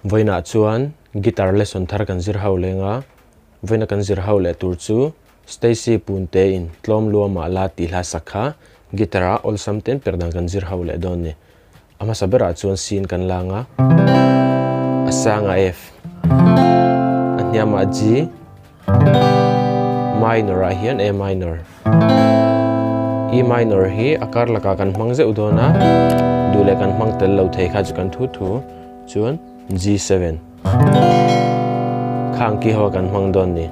voina chuan guitar lesson thar kan zir ho lenga voina kan zir ho le tur chu Stacy punte in tlom luama la ti hla sakha gitara ol samten perdang kan zir ho le don ni ama sabera chuan sin kan langa asanga F anyama G minor a hian A minor E minor hi akar laka kan hmang ze udona dule kan hmang tel lo thei kha chu kan thu thu chuan G7 khang ki ho kan hmang don ni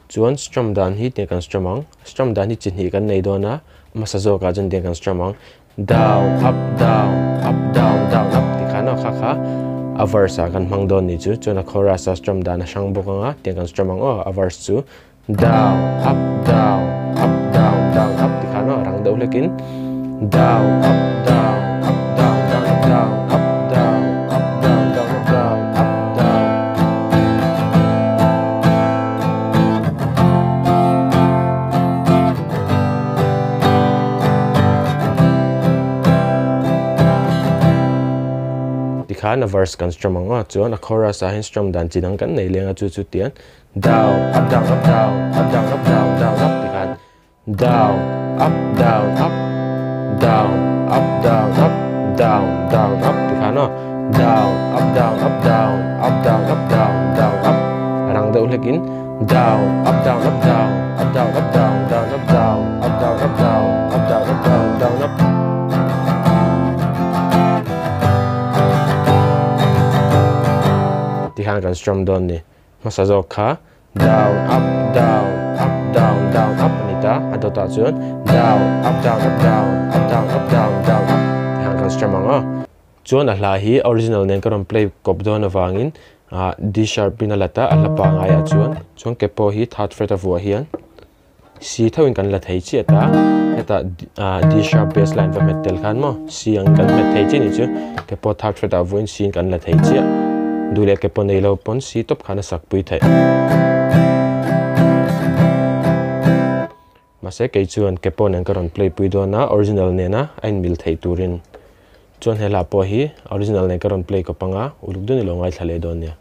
chuan strum dan hi te kan strumang strum dan hi chin hi kan nei dona masa zo ka jan te kan strumang down up down up down down up ti khana kha kha a verse kan hmang don ni chu chuan a chorus a strum dan a sang bokanga te kan strumang a verse chu down up down up down down up ti khana rang do lekin down up down up down down up down up down up down down up down up down ti khana verse kan strumang chuan a chorus a hin strum dan chinang kan nei lenga chu chu tian down up down up down up down up down down up ti khan down up down up down up down up down down up ti khan down up down up down up down up down down up rang do lekin down up down up down up down up down down up down up down up down up down up down down up ti khan kan strum don ni masa zo kha down up down up down down up anita adota chuan down up down up down up down up down down up ti khan kan strum anga chuan a hla hi original nen karon play kop don awangin D sharp pin alata alapa nga ya chuan kepo hi third fret of hian C thawin kan la thei chi ata eta D sharp bass line va metal khan mo C ang kan met thei chi ni chu kepo third fret of voin C kan la thei chi dule kepo nei lo pon C top khana sak pui thai mase ke chuan kepo nen karon play pui do na original ne na ain mil thei turin chuan hela po hi original ne karon play ko panga uluk dun lo ngai thale don nia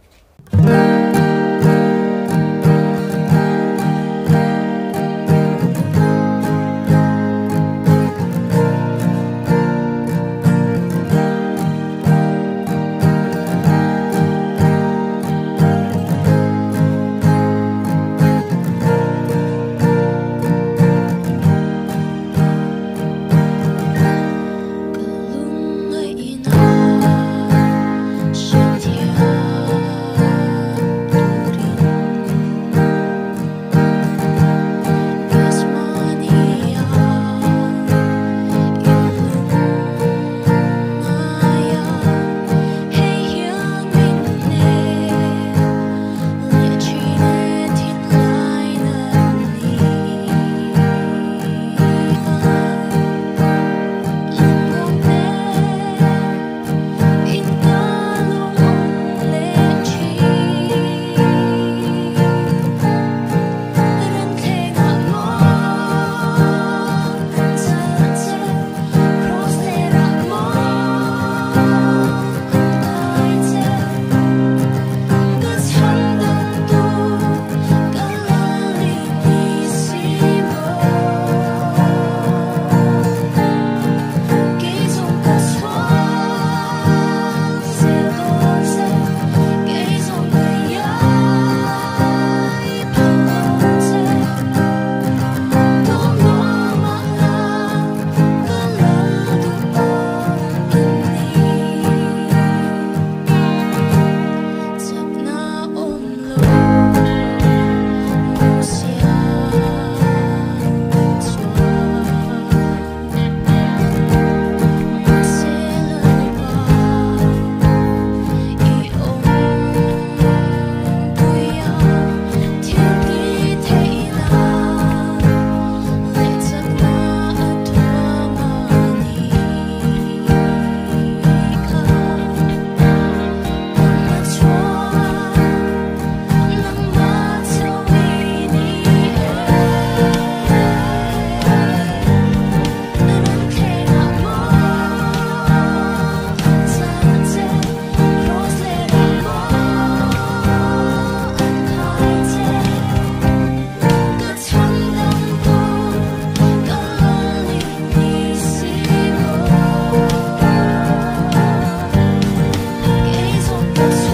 That's